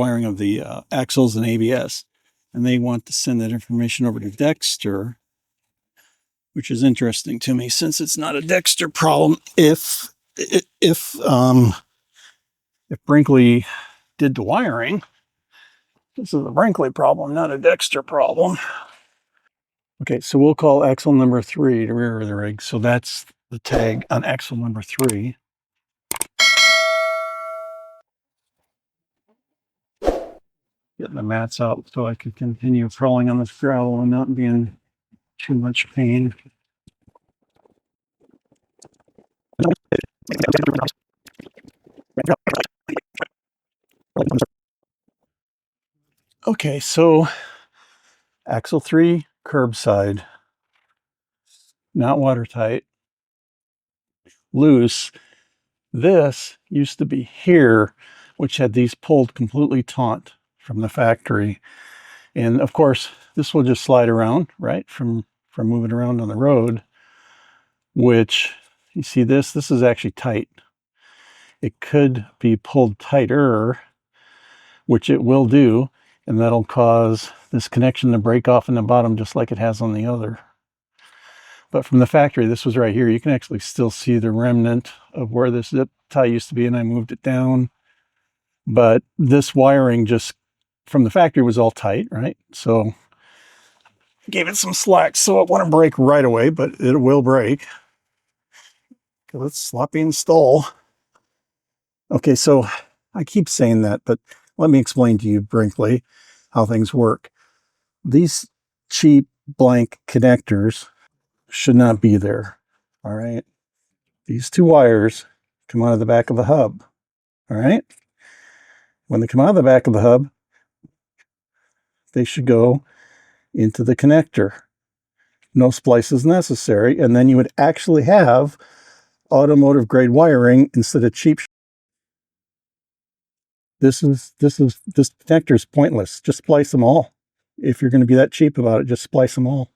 rewiring of the axles and ABS. And they want to send that information over to Dexter, which is interesting to me since it's not a Dexter problem. If Brinkley did the wiring, this is a Brinkley problem, not a Dexter problem. Okay, so we'll call axle number 3 to rear of the rig. So that's the tag on axle number 3. Getting the mats out so I can continue crawling on this gravel and not be in too much pain. Okay, so axle 3, curbside, not watertight, loose. This used to be here, which had these pulled completely taut from the factory. And of course, this will just slide around, right, from moving around on the road, which, you see this is actually tight. It could be pulled tighter, which it will do, and that'll cause this connection to break off in the bottom just like it has on the other. But from the factory, this was right here. You can actually still see the remnant of where this zip tie used to be, and I moved it down. But this wiring just from the factory was all tight, right? So gave it some slack, so it wouldn't break right away, but it will break. Okay, let's sloppy install. Okay, so I keep saying that, but let me explain to you, Brinkley, how things work. These cheap blank connectors should not be there, all right? These 2 wires come out of the back of the hub, all right? When they come out of the back of the hub, they should go into the connector. No splice is necessary, and then you would actually have automotive grade wiring instead of cheap. This connector is pointless. Just splice them all. If you're going to be that cheap about it, just splice them all.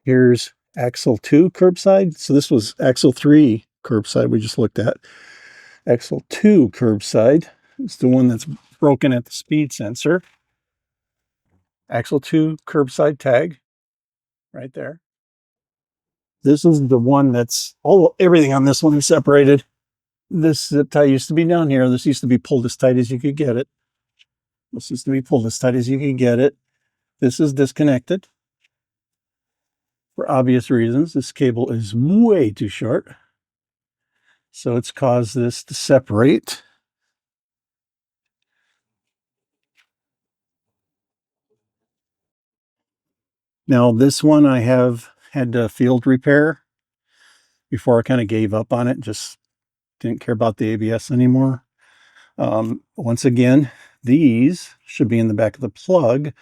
Here's axle 2 curbside. So this was axle 3 curbside we just looked at. Axle 2 curbside is the one that's broken at the speed sensor. Axle 2 curbside tag right there. This is the one that's everything on this one is separated. This zip tie used to be down here. This used to be pulled as tight as you could get it. This used to be pulled as tight as you could get it. This is disconnected for obvious reasons. This cable is way too short, so it's caused this to separate. Now this one I have had to field repair before I kind of gave up on it. Just didn't care about the ABS anymore. Once again, these should be in the back of the plug,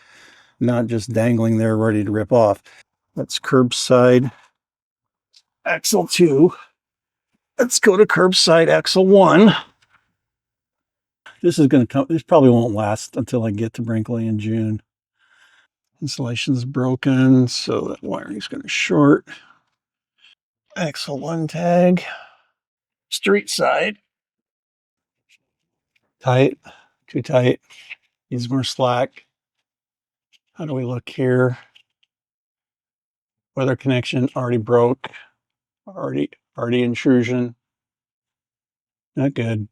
not just dangling there ready to rip off. That's curbside axle 2. Let's go to curbside axle 1. This is going to come, this probably won't last until I get to Brinkley in June. Insulation's broken, so that wiring is going to short. Axle 1 tag, street side. Tight, too tight, needs more slack. How do we look here? Weather connection already broke, already intrusion. Not good.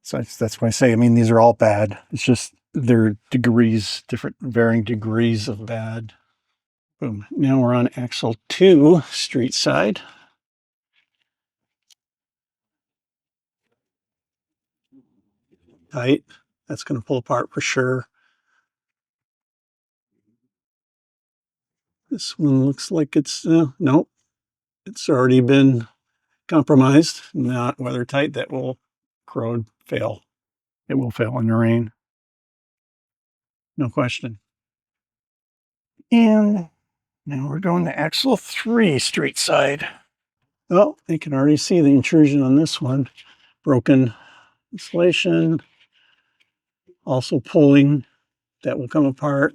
So that's why I say, I mean, these are all bad. It's just they're degrees, different varying degrees of bad. Boom. Now we're on axle 2, street side. Tight. That's going to pull apart for sure. This one looks like it's, nope. It's already been compromised. Not weather tight. That will corrode, fail. It will fail in the rain. No question. And now we're going to axle 3, street side. Oh, you can already see the intrusion on this one. Broken insulation. Also pulling. That will come apart.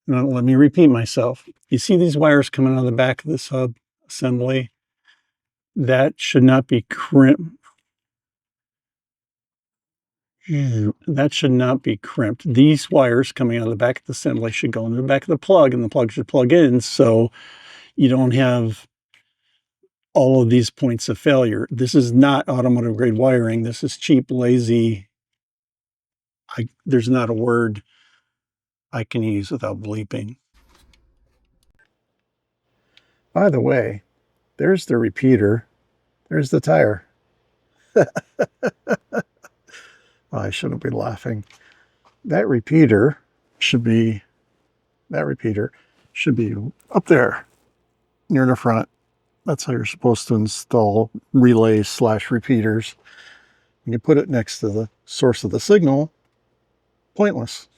Now, let me repeat myself. You see these wires coming out of the back of this hub assembly? That should not be crimped. That should not be crimped. These wires coming out of the back of the assembly should go into the back of the plug, and the plug should plug in so you don't have all of these points of failure. This is not automotive grade wiring. This is cheap, lazy. There's not a word I can use without bleeping. By the way, there's the repeater. There's the tire. I shouldn't be laughing. That repeater should be up there near the front. That's how you're supposed to install relays / repeaters. When you put it next to the source of the signal, pointless.